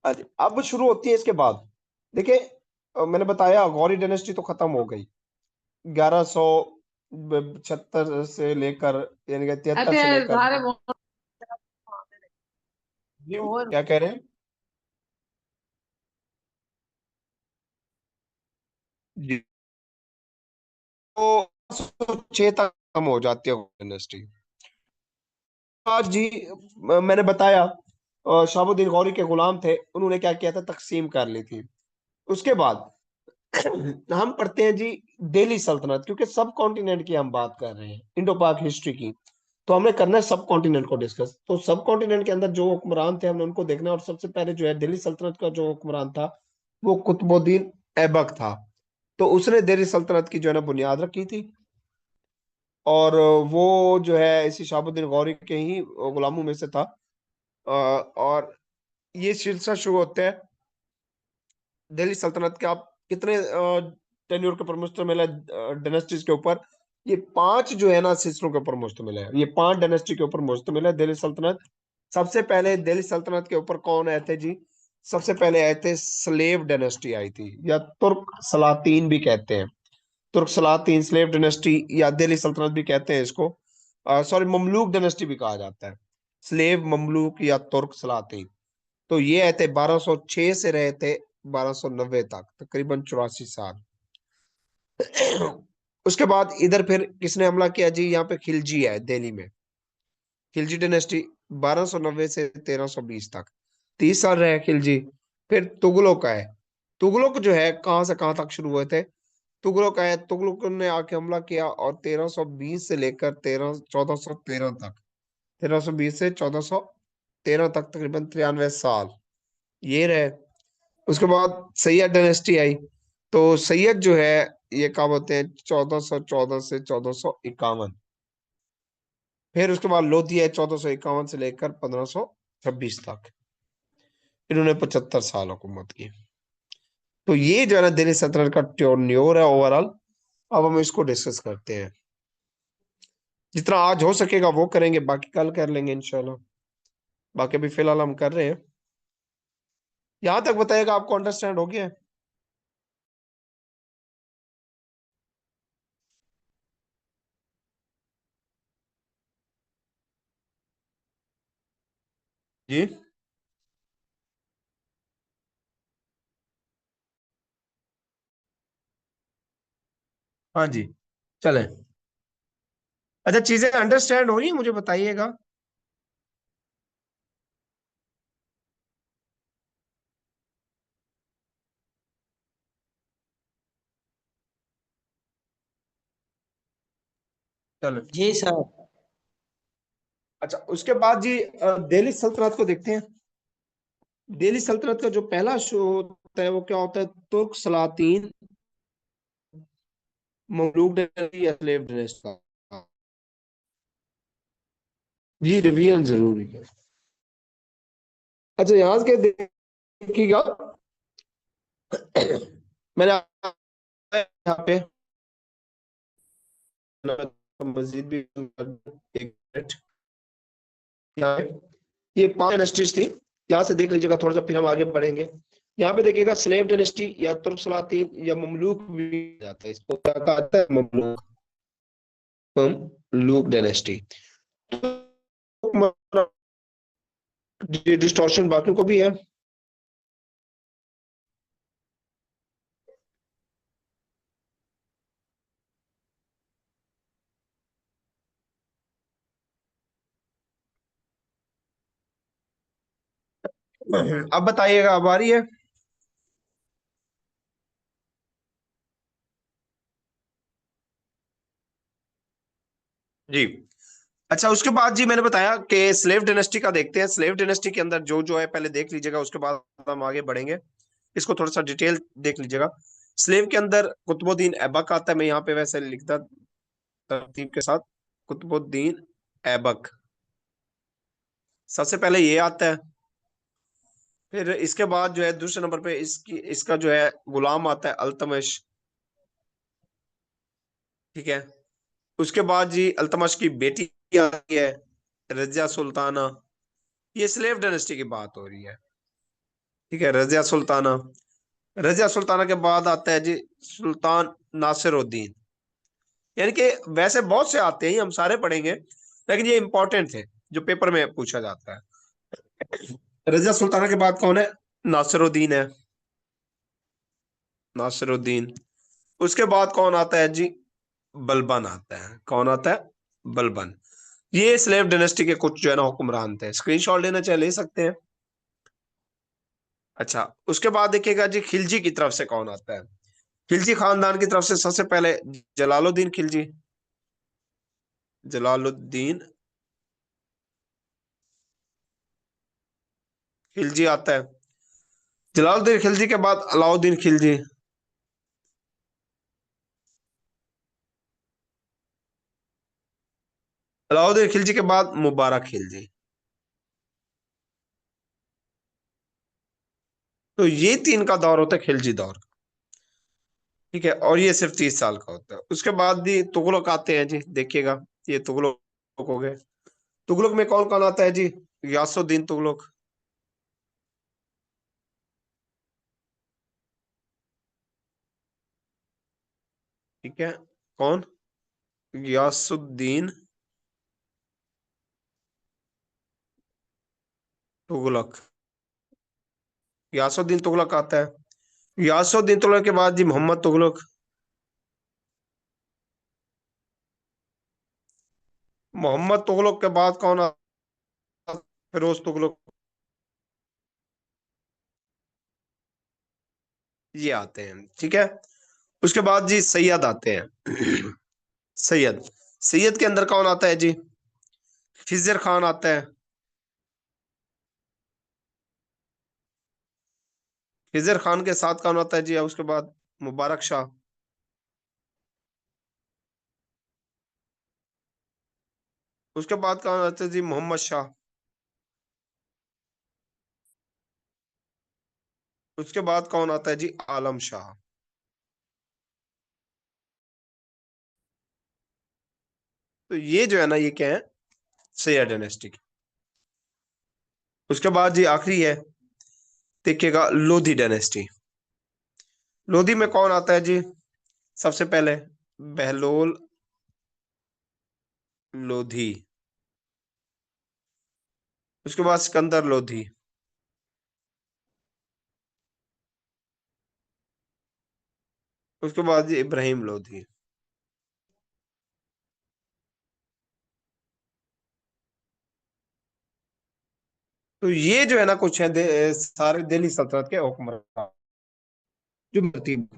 Speaker 1: हाँ जी, अब शुरू होती है इसके बाद। देखिए, मैंने बताया गौरी डायनेस्टी तो खत्म हो गई 1176 से लेकर, यानी कि 73
Speaker 2: अबे
Speaker 1: से लेकर।
Speaker 2: सारे
Speaker 1: जी,
Speaker 2: और
Speaker 1: क्या कह रहे हैं? जी, तो 6 तक खत्म हो जाती है डायनेस्टी। आज जी, मैंने बताया शहाबुद्दीन गौरी के गुलाम थे, उन्होंने क्या किया था? तकसीम कर ली थी। उसके बाद हम पढ़ते हैं जी दिल्ली सल्तनत, क्योंकि सब कॉन्टिनेंट की हम बात कर रहे हैं, इंडो पाक हिस्ट्री की। तो हमने करना है सब कॉन्टिनेंट को डिस्कस। तो सब कॉन्टिनेंट के अंदर जो हुक्मरान थे हमने उनको देखना है। और सबसे पहले जो है दिल्ली सल्तनत का जो हुक्मरान था, वो कुतुबुद्दीन ऐबक था। तो उसने दिल्ली सल्तनत की जो है ना बुनियाद रखी थी। और वो जो है इसी शहाबुद्दीन गौरी के ही गुलामों में से था। और ये सिलसिला शुरू होता है दिल्ली सल्तनत के। आप कितने टेन्योर के ऊपर मुश्तमिल है डायनेस्टीज के ऊपर? ये पांच जो है ना सिलसिलों के ऊपर मुश्तमिल है, ये पांच डायनेस्टी के ऊपर मुश्तमिल है दिल्ली सल्तनत। सबसे पहले दिल्ली सल्तनत के ऊपर कौन आए थे जी? सबसे पहले आए थे स्लेव डायनेस्टी आई थी, या तुर्क सलातीन भी कहते हैं। तुर्क सलातीन स्लेव डायनेस्टी, या दिल्ली सल्तनत भी कहते हैं इसको। सॉरी, ममलूक डायनेस्टी भी कहा जाता है। स्लेव, ममलूक या तुर्क सलातीन। तो ये आए थे 1206 से रहे थे 1290 तक, तकरीबन 84 साल। उसके बाद इधर फिर किसने हमला किया जी? यहाँ पे खिलजी है दिल्ली में। खिलजी डायनेस्टी 1290 से 1320 तक, 30 साल रहे खिलजी। फिर तुगलक है। तुगलक जो है कहाँ से कहाँ तक शुरू हुए थे? तुगलक है, तुगलक ने आके हमला किया और 1320 से लेकर 1413 तक, 1320 से 1413 तक, तकरीबन 93 साल ये रहे। उसके बाद सैयद डायनेस्टी आई। तो सैयद जो है ये क्या बोलते हैं, 1414 से 1451। फिर उसके बाद लोधी है, 1451 से लेकर 1526 तक। इन्होंने 75 साल हुकूमत की। तो ये जो है ना दिल्ली सल्तनत का टेन्योर है ओवरऑल। अब हम इसको डिस्कस करते हैं। जितना आज हो सकेगा वो करेंगे, बाकी कल कर लेंगे इंशाल्लाह। बाकी अभी फिलहाल हम कर रहे हैं। यहां तक बताइएगा, आपको अंडरस्टैंड हो गया है? जी। हाँ जी। चले। अच्छा, चीजें अंडरस्टैंड हो रही है, मुझे बताइएगा। चलो।
Speaker 2: जी सर।
Speaker 1: अच्छा, उसके बाद जी दिल्ली सल्तनत को देखते हैं। दिल्ली सल्तनत का जो पहला शो होता है वो क्या होता है? तुर्क सलातीन, ममलूक डायनेस्टी या स्लेव डायनेस्टी का। जी, रिवीजन जरूरी है। अच्छा, यहाँ के देखिएगा। मैंने यहाँ पे मस्जिद भी एक मिनट। यहाँ पे ये 5 डायनेस्टीज थी। यहाँ से देख लीजिएगा थोड़ा सा, फिर हम आगे बढ़ेंगे। यहाँ पे देखिएगा स्लेव डायनेस्टी या तुर्क सलातीन या ममलूक भी जाता है, इसको क्या कहता है? ममलूक। Mamluk dynasty. डिस्टॉर्शन बाकी को भी है। अब बताइएगा, अब आ रही है? जी। अच्छा, उसके बाद जी मैंने बताया कि स्लेव डायनेस्टी का देखते हैं। स्लेव डायनेस्टी के अंदर जो जो है पहले देख लीजिएगा, उसके बाद हम आगे बढ़ेंगे। इसको थोड़ा सा डिटेल देख लीजिएगा। स्लेव के अंदर कुतुबुद्दीन ऐबक आता है। मैं यहाँ पे वैसे लिखता तरतीब के साथ, कुतुबुद्दीन ऐबक सबसे पहले ये आता है। फिर इसके बाद जो है दूसरे नंबर पे इसका जो है गुलाम आता है, अल्तमश। ठीक है। उसके बाद जी अल्तमश की बेटी आती है, रजिया सुल्ताना। ये स्लेव डायनेस्टी की बात हो रही है। ठीक है, रजिया सुल्ताना। रजिया सुल्ताना के बाद आता है जी सुल्तान नासिरुद्दीन। यानी कि वैसे बहुत से आते हैं, हम सारे पढ़ेंगे, लेकिन ये इंपॉर्टेंट थे जो पेपर में पूछा जाता है। रजिया सुल्ताना के बाद कौन है? नासिरुद्दीन है, नासिरुद्दीन। उसके बाद कौन आता है जी? बलबन आता है। कौन आता है? बलबन। ये स्लेव डायनेस्टी के कुछ जो है ना हुक्मरान थे। स्क्रीनशॉट लेना चाहे ले सकते हैं। अच्छा, उसके बाद देखिएगा जी खिलजी की तरफ से कौन आता है। खिलजी खानदान की तरफ से सबसे पहले जलालुद्दीन खिलजी। जलालुद्दीन खिलजी आता है। जलालुद्दीन खिलजी के बाद अलाउद्दीन खिलजी। अलाउद्दीन खिलजी के बाद मुबारक खिलजी। तो ये तीन का दौर होता है, खिलजी दौर। ठीक है, और ये सिर्फ 30 साल का होता है। उसके बाद भी तुगलक आते हैं जी, देखिएगा। ये तुगलक हो गए। तुगलक में कौन कौन आता है जी? गयासुद्दीन तुगलक। ठीक है। कौन? गयासुद्दीन तुगलक। यासुद्दीन तुगलक आता है। यासुद्दीन तुगलक के बाद जी मोहम्मद तुगलक। मोहम्मद तुगलक के बाद कौन आता है? फिरोज तुगलक। ये आते हैं, ठीक है। उसके बाद जी सैयद आते हैं। सैयद। सैयद के अंदर कौन आता है जी? खिजर खान आता है। खिजर खान के साथ कौन आता है जी उसके बाद? मुबारक शाह। उसके बाद कौन आता है जी? मोहम्मद शाह। उसके बाद कौन आता है जी? आलम शाह। तो ये जो है ना, ये क्या है? सैयद डायनेस्टी। उसके बाद जी आखिरी है, देखिएगा, लोधी डायनेस्टी। लोधी में कौन आता है जी? सबसे पहले बहलोल लोधी। उसके बाद सिकंदर लोधी। उसके बाद जी इब्राहिम लोधी। तो ये जो है ना कुछ है सारे दिल्ली सल्तनत के हुक्मरान जो तरतीब।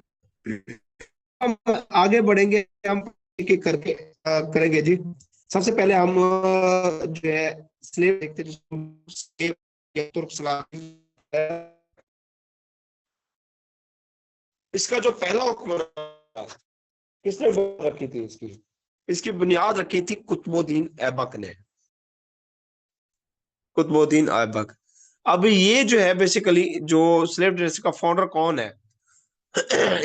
Speaker 1: हम आगे बढ़ेंगे, हम एक एक करके करेंगे जी। सबसे पहले हम जो है स्लेव देखते हैं, जिसको slave या तुर्क सलाती है। इसका जो पहला हुक्मरान, किसने बुनियाद रखी थी इसकी? इसकी बुनियाद रखी थी कुतुबुद्दीन ऐबक ने। कुतुबुद्दीन ऐबक। अब ये जो है बेसिकली जो स्लेव ट्रेड का फाउंडर कौन है?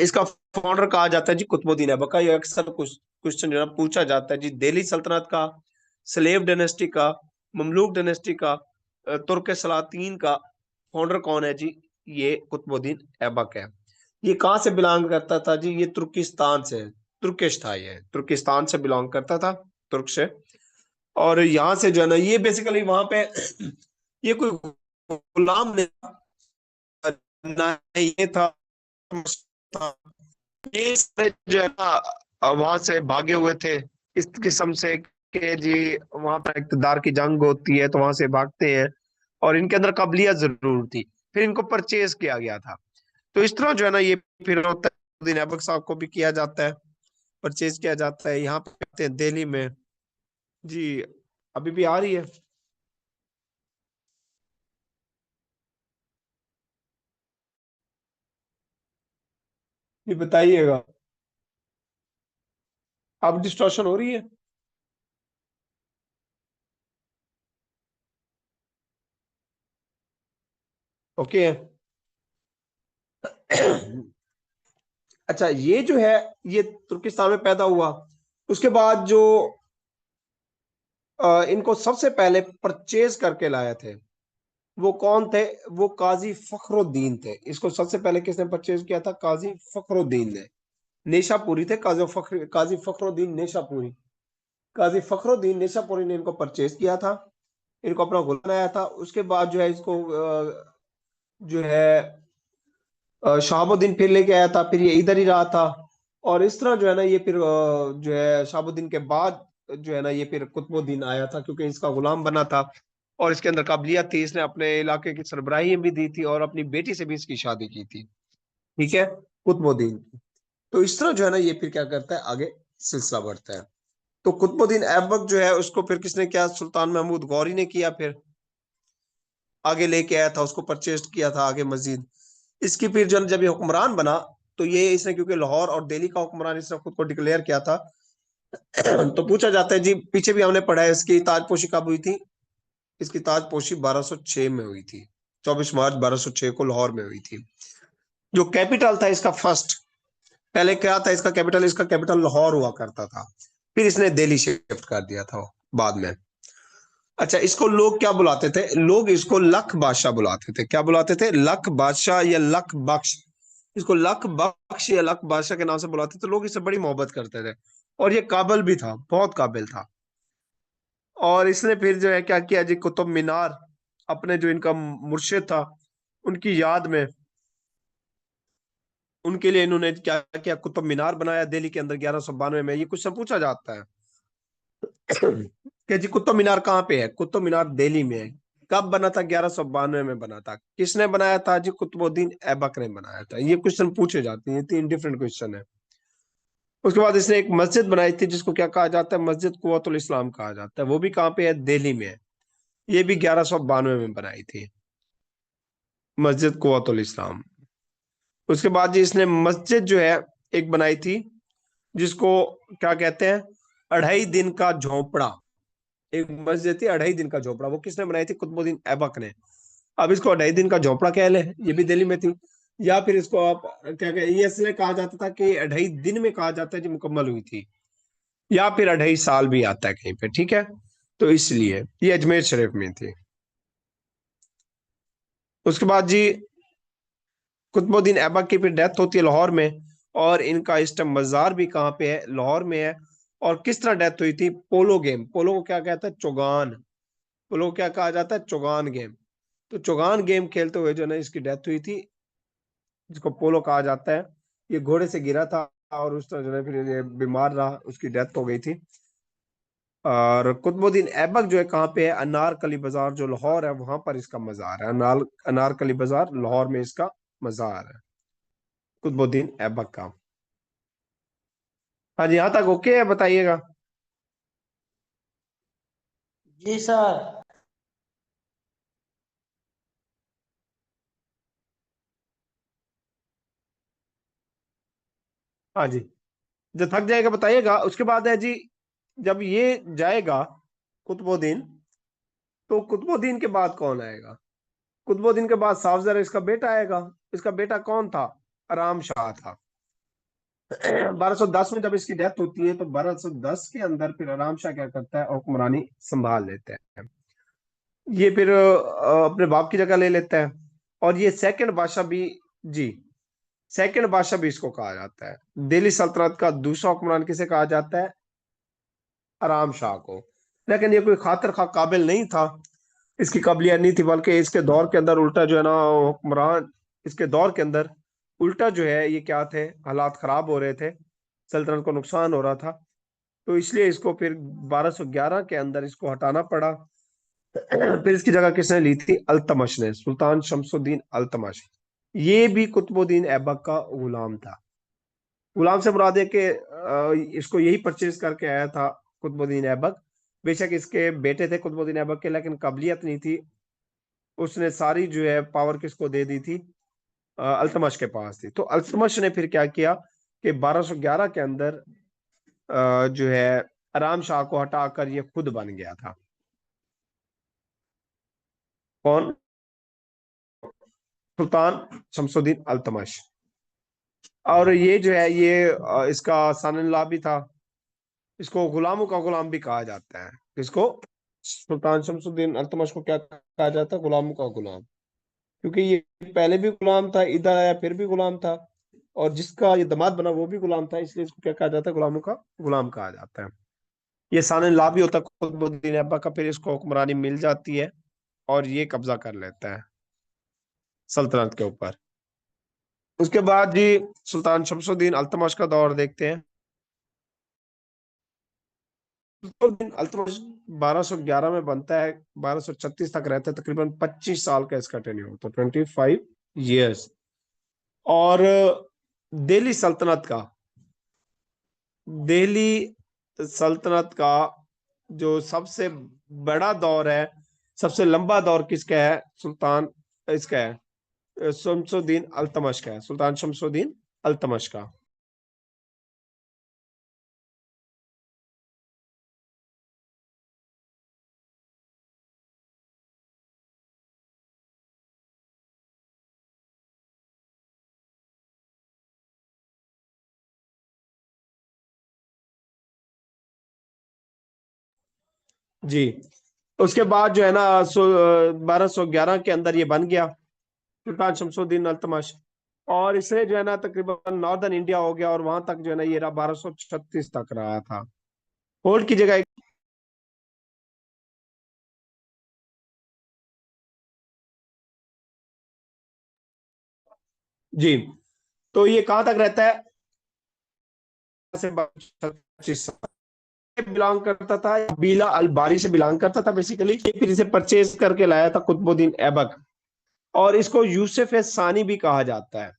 Speaker 1: इसका फाउंडर कहा जाता है जी कुतुबुद्दीन ऐबक का। ये अक्सर कुछ क्वेश्चन जो है पूछा जाता है जी, दिल्ली सल्तनत का, स्लेव डायनेस्टी का, ममलूक डायनेस्टी का, तुर्क सलातीन का फाउंडर कौन है जी? ये कुतुबुद्दीन ऐबक है। ये कहाँ से बिलोंग करता था जी? ये तुर्किस्तान से, तुर्किश था, ये तुर्किस्तान से बिलोंग करता था, तुर्क से। और यहाँ से जो है ना, ये बेसिकली वहां पे ये कोई गुलाम नहीं था, ना ये था, ये सारे जो है ना वहां से भागे हुए थे इस किस्म से कि जी वहां पर इक़्तिदार की जंग होती है तो वहां से भागते हैं। और इनके अंदर काबिलियत जरूर थी, फिर इनको परचेज किया गया था। तो इस तरह जो है ना ये फिर होता है, दिन ऐबक साहब को भी किया जाता है, परचेज किया जाता है। यहाँ पे आते हैं दिल्ली में जी। अभी भी आ रही है? ये बताइएगा। अब डिस्टॉर्शन हो रही है? ओके। अच्छा, ये जो है ये तुर्किस्तान में पैदा हुआ। उसके बाद जो इनको सबसे पहले परचेज करके लाए थे वो कौन थे? वो काजी फखरुद्दीन थे। इसको सबसे पहले किसने परचेज किया था? काजी फखरुद्दीन ने। नेशापुरी थे काजी फखरुद्दीन नेशापुरी। काजी फखरुद्दीन नेशापुरी ने इनको परचेज किया था, इनको अपना गुलाम बनाया था। उसके बाद जो है इसको जो है शहाबुद्दीन फिर लेके आया था, फिर ये इधर ही रहा था। और इस तरह जो है ना ये फिर जो है शहाबुद्दीन के बाद जो है ना ये फिर कुतुबुद्दीन आया था, क्योंकि इसका गुलाम बना था और इसके अंदर काबिलियत थी। इसने अपने इलाके की सरबराही भी दी थी और अपनी बेटी से भी इसकी शादी की थी, ठीक है, कुतुबुद्दीन। तो इस तरह जो है ना ये फिर क्या करता है, आगे सिलसिला बढ़ता है। तो कुतुबुद्दीन ऐबक जो है उसको फिर किसने किया? सुल्तान महमूद गौरी ने किया, फिर आगे लेके आया था, उसको परचेज किया था आगे मजीद। इसकी फिर जब ये हुक्मरान बना तो ये इसने, क्योंकि लाहौर और दिल्ली का हुक्मरान इसने खुद को डिक्लेयर किया था। तो पूछा जाता है जी, पीछे भी हमने पढ़ा है, इसकी ताजपोशी कब हुई थी? इसकी ताजपोशी 1206 में हुई थी। 24 मार्च 1206 को लाहौर में हुई थी। जो कैपिटल था इसका फर्स्ट, पहले क्या था इसका कैपिटल? इसका कैपिटल लाहौर हुआ करता था, फिर इसने दिल्ली शिफ्ट कर दिया था बाद में। अच्छा, इसको लोग क्या बुलाते थे? लोग इसको लख बादशाह बुलाते थे। क्या बुलाते थे? लख बादशाह या लख बख्श। इसको लख बख्श या लख बादशाह के नाम से बुलाते थे। लोग इससे बड़ी मोहब्बत करते थे और ये काबिल भी था, बहुत काबिल था। और इसने फिर जो है क्या किया जी, कुतुब मीनार, अपने जो इनका मुर्शिद था उनकी याद में, उनके लिए इन्होंने क्या किया, कुतुब मीनार बनाया दिल्ली के अंदर 1192 में। ये क्वेश्चन पूछा जाता है कि जी कुतुब मीनार कहाँ पे है। कुतुब मीनार दिल्ली में है। कब बना था? 1192 में बना था। किसने बनाया था? जी कुतुबुद्दीन ऐबक ने बनाया था। ये क्वेश्चन पूछे जाते हैं, ये 3 डिफरेंट क्वेश्चन है। उसके बाद इसने एक मस्जिद बनाई थी जिसको क्या कहा जाता है? मस्जिद कुव्वतुल इस्लाम कहा जाता है। वो भी कहाँ पे है? दिल्ली में है। ये भी 1192 में बनाई थी, मस्जिद कुव्वतुल इस्लाम। उसके बाद जी इसने मस्जिद जो है एक बनाई थी जिसको क्या कहते हैं? 2.5 दिन का झोपड़ा। एक मस्जिद थी 2.5 दिन का झोपड़ा, वो किसने बनाई थी? कुतुबुद्दीन ऐबक ने। अब इसको 2.5 दिन का झोपड़ा कह ले, ये भी दिल्ली में थी। या फिर इसको आप क्या कह, ये इसलिए कहा जाता था कि 2.5 दिन में कहा जाता है जी मुकम्मल हुई थी। या फिर 2.5 साल भी आता है कहीं पे, ठीक है। तो इसलिए ये अजमेर शरीफ में थी। उसके बाद जी कुतुबुद्दीन ऐबक की फिर डेथ होती है लाहौर में। और इनका इस टाइम मजार भी कहाँ पे है? लाहौर में है। और किस तरह डेथ हुई थी? पोलो गेम। पोलो को क्या कहता है? चौगान। पोलो को क्या कहा जाता है? चौगान गेम। तो चौगान गेम खेलते हुए जो है ना इसकी डेथ हुई थी, जिसको पोलो कहा जाता है। ये घोड़े से गिरा था और उस तरह जो है फिर ये बीमार रहा, उसकी डेथ हो गई थी। और कुतुबुद्दीन ऐबक जो है कहाँ पे है? अनारकली बाजार जो लाहौर है वहां पर इसका मजार है। अनारकली बाजार लाहौर में इसका मजार है, कुतुबुद्दीन ऐबक का। हाँ जी, यहाँ तक ओके है, बताइएगा।
Speaker 2: जी सर।
Speaker 1: हाँ जी, जब थक जाएगा बताइएगा। उसके बाद है जी, जब ये जाएगा कुतुबुद्दीन, तो कुतुबुद्दीन के बाद कौन आएगा? कुतुबुद्दीन के बाद सफदर इसका बेटा आएगा। इसका बेटा कौन था? आराम शाह था। 1210 में जब इसकी डेथ होती है तो 1210 के अंदर फिर आराम शाह क्या करता है? हुक्मरानी संभाल लेते हैं। ये फिर अपने बाप की जगह ले लेता है। और ये सेकंड बादशाह भी, जी, सेकंड बादशाह भी इसको कहा जाता है। दिल्ली सल्तनत का दूसरा हुक्मरान किसे कहा जाता है? आराम शाह को। लेकिन ये कोई खातिर खा काबिल नहीं था, इसकी काबिलियत नहीं थी, बल्कि इसके दौर के अंदर उल्टा जो है ना हुक्मरान, इसके दौर के अंदर उल्टा जो है ये क्या थे, हालात खराब हो रहे थे, सल्तनत को नुकसान हो रहा था। तो इसलिए इसको फिर 1211 के अंदर इसको हटाना पड़ा। फिर इसकी जगह किसने ली थी? अल्तमश ने, सुल्तान शमसुद्दीन अल्तमश। ये भी कुतुबुद्दीन ऐबक का गुलाम था। गुलाम से मुराद है कि इसको यही परचेज करके आया था कुतुबुद्दीन ऐबक। बेशक इसके बेटे थे कुतुबुद्दीन ऐबक के, लेकिन काबिलियत नहीं थी। उसने सारी जो है पावर किसको दे दी थी? अल्तमश के पास थी। तो अल्तमश ने फिर क्या किया कि 1211 के अंदर जो है आराम शाह को हटाकर ये खुद बन गया था। कौन? सुल्तान शमसुद्दीन अल्तमश। और ये जो है ये इसका सन-इन-लॉ भी था। इसको गुलामों का गुलाम भी कहा जाता है। इसको सुल्तान शमसुद्दीन अल्तमश को क्या कहा जाता है? गुलामों का गुलाम। क्योंकि ये पहले भी गुलाम था, इधर आया फिर भी गुलाम था, और जिसका ये दामाद बना वो भी गुलाम था, इसलिए इसको क्या कहा जाता है? गुलामों का गुलाम कहा जाता है। ये सान-इन-लॉ भी होता है कुतुबुद्दीन ऐबक का। फिर इसको हुक्मरानी मिल जाती है और ये कब्जा कर लेता है सल्तनत के ऊपर। उसके बाद जी सुल्तान शमसुद्दीन अल्तमश का दौर देखते हैं। शमसुद्दीन अल्तमश 1211 में बनता है, 1236 तक रहता है, तकरीबन 25 साल का इसका टेन्योर होता है, 25 years। और दिल्ली सल्तनत का, दिल्ली सल्तनत का जो सबसे बड़ा दौर है, सबसे लंबा दौर किसका है? सुल्तान इसका है, शमसुद्दीन अल्तमश का है, सुल्तान शमसुद्दीन अल्तमश का। जी, उसके बाद जो है ना 1211 के अंदर ये बन गया सुल्तान शमसुद्दीन अल्तमश। और इसने जो है ना तकरीबन नॉर्दर्न इंडिया हो गया, और वहां तक जो है ना ये रहा, 1236 तक रहा था। होल्ड की जगह जी। तो ये कहाँ तक रहता है, से 25 बिलोंग करता था, बीला अल बारी से बिलोंग करता था बेसिकली। ये फिर इसे परचेज करके लाया था कुतुबुद्दीन ऐबक, और इसको यूसुफ सानी भी कहा जाता है,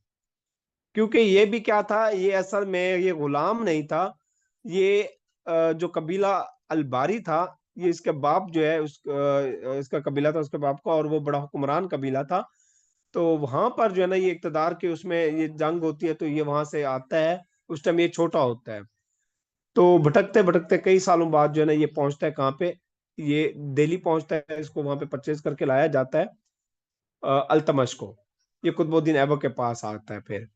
Speaker 1: क्योंकि ये भी क्या था, ये असल में ये गुलाम नहीं था। ये जो कबीला अलबारी था, ये इसके बाप जो है इसका कबीला था उसके बाप का, और वो बड़ा हुक्मरान कबीला था। तो वहां पर जो है ना, ये इक्तदार के उसमें ये जंग होती है, तो ये वहां से आता है। उस टाइम ये छोटा होता है। तो भटकते भटकते कई सालों बाद जो है ना, ये पहुंचता है कहाँ पे, ये दिल्ली पहुंचता है। इसको वहां पे परचेज करके लाया जाता है अल्तमश को। ये कुतुबुद्दीन ऐबक के पास आता है फिर।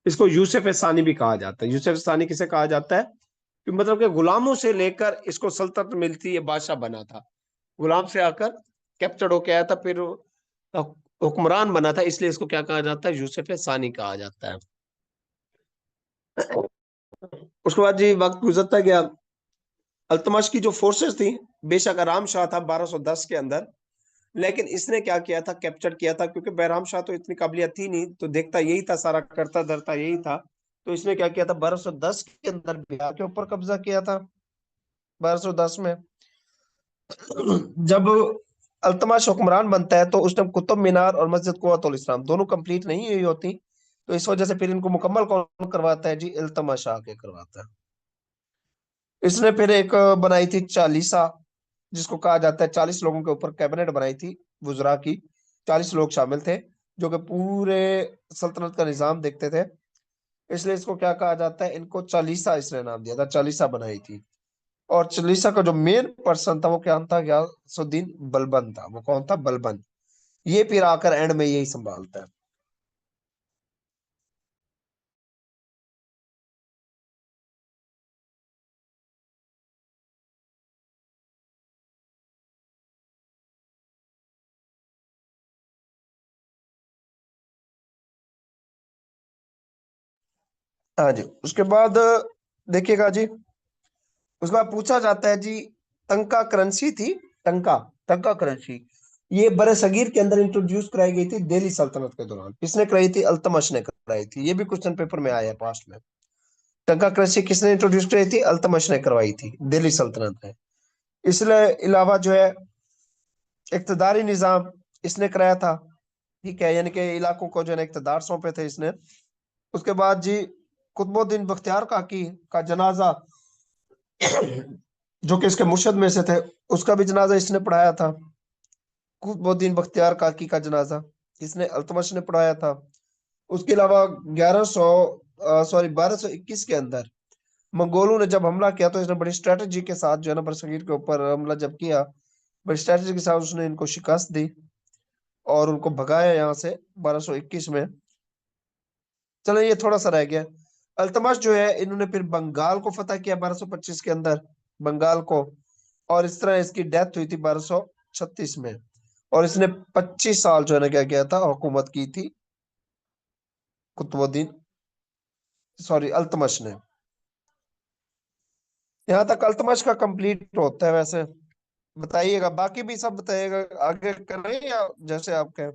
Speaker 1: इसको यूसुफ सानी भी कहा जाता है। यूसुफ सानी किसे कहा जाता है, कि मतलब कि गुलामों से लेकर इसको सल्तनत मिलती है, बादशाह बना था। गुलाम से आकर कैप्चर्ड होके आया था, फिर हुक्मरान बना था, इसलिए इसको क्या कहा जाता है, यूसुफ सानी कहा जाता है। उसके बाद जी वक्त गुजरता गया। अल्तमश की जो फोर्सेस थी, बेशक आराम शाह था 1210 के अंदर, लेकिन इसने क्या किया था, कैप्चर किया था, क्योंकि बैराम शाह तो इतनी काबिलियत थी नहीं, तो देखता यही था, सारा करता धरता यही था। तो इसने क्या किया था, 1210 के अंदर बिहार के ऊपर कब्जा किया था। 1210 में जब अल्तमाश हुक्मरान बनता है, तो उस टाइम कुतुब मीनार और मस्जिद कुव्वतुल इस्लाम दोनों कंप्लीट नहीं हुई होती। तो इस वजह से फिर इनको मुकम्मल कौन करवाता है जी, इल्तमाश आके करवाता है। इसने फिर एक बनाई थी चालीसा, जिसको कहा जाता है 40 लोगों के ऊपर कैबिनेट बनाई थी वुजरा की। 40 लोग शामिल थे, जो कि पूरे सल्तनत का निजाम देखते थे। इसलिए इसको क्या कहा जाता है, इनको चालीसा इसने नाम दिया था, चालीसा बनाई थी। और चालीसा का जो मेन पर्सन था वो क्या था, गयासुद्दीन बलबन था। वो कौन था, बलबन। ये फिर आकर एंड में यही संभालता है। हाँ जी। उसके बाद देखिएगा जी, उसके बाद पूछा जाता है जी, टंका करेंसी थी। टंका, टंका करेंसी ये बरे सगीर के अंदर इंट्रोड्यूस कराई गई थी दिल्ली सल्तनत के दौरान। किसने कराई थी, अल्तमश ने कराई थी। ये भी क्वेश्चन पेपर में आया है पास्ट में। टंका करेंसी किसने इंट्रोड्यूस कराई थी, अल्तमश ने करवाई थी दिल्ली सल्तनत में। इसलिए अलावा जो है इक्तदारी निजाम इसने कराया था। ठीक है, यानी कि इलाकों को जो है ना इक्तदार सौंपे थे इसने। उसके बाद जी कुतुबुद्दीन बख्तियार काकी का जनाजा, जो कि इसके मुर्शद में से थे, उसका भी जनाजा इसने पढ़ाया था। कुतुबुद्दीन बख्तियार काकी का जनाजा इसने अल्तमश ने पढ़ाया था। उसके अलावा 1100 सॉरी 1221 के अंदर मंगोलों ने जब हमला किया, तो इसने बड़ी स्ट्रेटजी के साथ जो है ना बरसगीर के ऊपर हमला जब किया, बड़ी स्ट्रेटजी के साथ उसने इनको शिकस्त दी और उनको भगाया यहाँ से 1221 में। चलो ये थोड़ा सा रह गया। अल्तमश जो है, इन्होंने फिर बंगाल को फतह किया 1225 के अंदर, बंगाल को। और इस तरह इसकी डेथ हुई थी 1236 में। और इसने 25 साल जो है ना क्या किया था, हुकूमत की थी कुतुबुद्दीन, सॉरी अल्तमश ने। यहाँ तक अल्तमश का कंप्लीट होता है वैसे। बताइएगा, बाकी भी सब बताइएगा, आगे करें या जैसे आप कहें।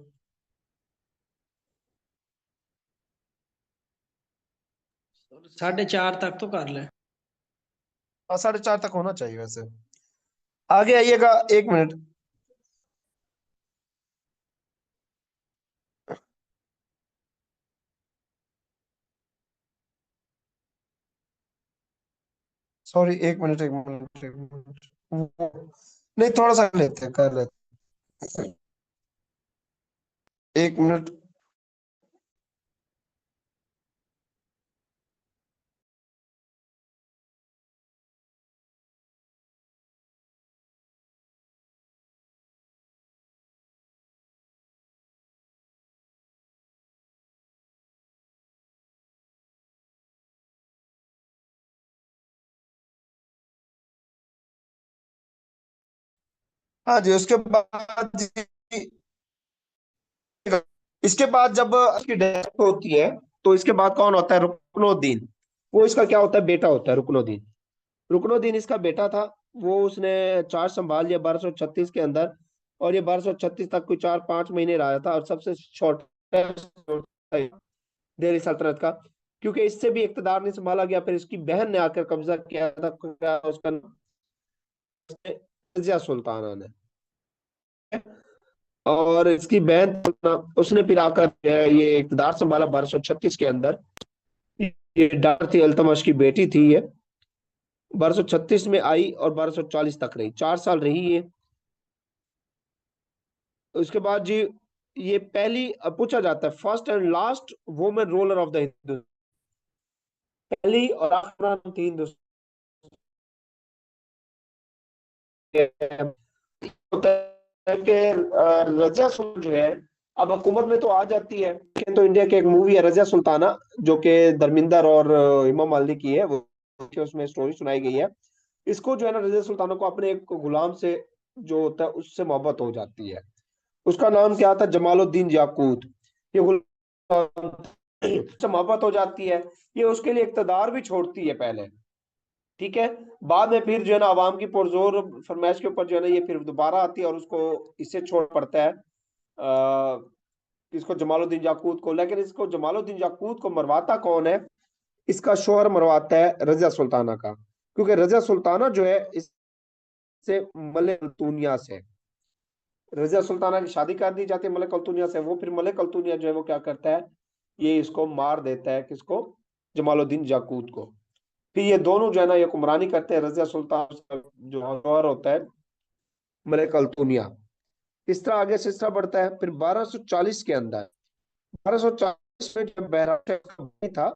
Speaker 2: 4:30 तक तो कर ले।
Speaker 1: हाँ, 4:30 तक होना चाहिए वैसे। आगे आइएगा, 1 minute. Sorry, 1 minute, 1 minute, 1 minute. नहीं, थोड़ा सा लेते हैं, कर लेते हैं। 1 मिनट। हाँ जी। उसके बाद इसके बाद जब उसकी डेथ होती है, तो इसके बाद कौन होता है, रुकनुद्दीन। वो इसका क्या होता है, बेटा होता है रुकनुद्दीन। रुकनुद्दीन इसका बेटा था। वो उसने चार्ज संभाल लिया 1236 के अंदर, और ये 1236 तक कोई 4-5 महीने रहा था, और सबसे छोटा दिल्ली सल्तनत का, क्योंकि इससे भी इक़्तिदार नहीं संभाला गया। फिर इसकी बहन ने आकर कब्जा किया था, क्या उसका नाम, रजिया सुल्ताना ने। और इसकी बहन उसने फिर आकर ये इक़्तिदार संभाला 1236 के अंदर। ये डार थी अल्तमश की बेटी थी ये। 1236 में आई और 1240 तक रही, 4 साल रही ये। उसके बाद जी ये पहली, अब पूछा जाता है first and last women ruler of the Hindu, पहली और आखिरी नाम थी हिंदुस्तान। होता है कि रजिया सुल्तान जो है, अब हुकूमत में तो आ जाती है। तो इंडिया की एक मूवी है रजिया सुल्ताना, जो कि धर्मिंदर और इमाम मालिनी की है, वो कि उसमें स्टोरी सुनाई गई है। इसको जो है ना, रजिया सुल्ताना को अपने एक गुलाम से जो होता है उससे मोहब्बत हो जाती है। उसका नाम क्या था, जमालुद्दीन याकूत। ये गुलाम से मोहब्बत हो जाती है। ये उसके लिए इक़्तिदार भी छोड़ती है पहले, ठीक है। बाद में फिर जो है ना अवाम की पुरजोर फरमाइश के ऊपर जो है ना ये फिर दोबारा आती है और उसको इससे छोड़ पड़ता है, इसको जमालुद्दीन याकूत को। लेकिन इसको जमालुद्दीन याकूत को मरवाता कौन है, इसका शोहर मरवाता है रजिया सुल्ताना का। क्योंकि रजिया सुल्ताना जो है इससे मलिक अल्तुनिया से, रजिया सुल्ताना की शादी कर दी जाती है मलिक अल्तुनिया से। वो फिर मलिक अल्तुनिया जो है वो क्या करता है, ये इसको मार देता है, किसको, जमालुद्दीन याकूत को। फिर ये दोनों जो है ना ये हुक्मरानी करते हैं, रजिया सुल्तान उसका जो जौहर होता है मलिक अल्तुनिया। इस तरह आगे सिलसिला बढ़ता है। फिर 1240 के अंदर, 1240 में जब बहराम शाह का भाई था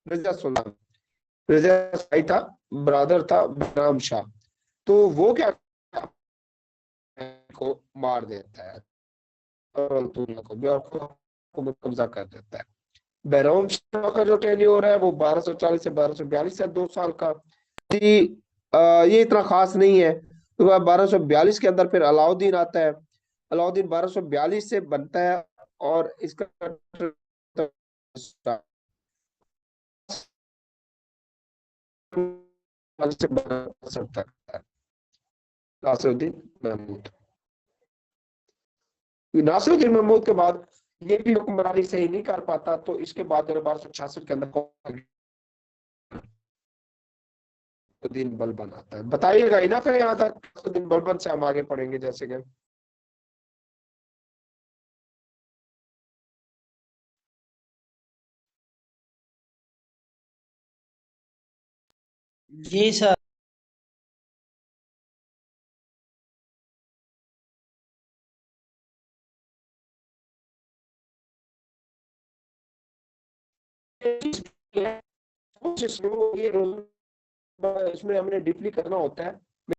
Speaker 1: रजिया सुल्तान, रजिया भाई था, ब्रदर था बहराम शाह, तो वो क्या को मार देता है और अल्तुनिया को भी, और को कब्जा कर देता है। बहराम शाह का जो टेन्योर है वो 1240 से 1242 है, 2 साल का। ये इतना खास नहीं है। तो 1242 के अंदर फिर अलाउद्दीन आता है। अलाउद्दीन 1242 से बनता है और इसका नासिरुद्दीन महमूद। नासिरुद्दीन महमूद के बाद ये भी हुक्मरानी सही नहीं कर पाता, तो इसके बाद 1266 के अंदर दिन बलबन आता है। बताइएगा ही ना फिर यहाँ तक, दिन बलबन से हम आगे पढ़ेंगे जैसे कि।
Speaker 2: जी सर।
Speaker 1: कोशिश ये इसमें हमने डीपली करना होता है।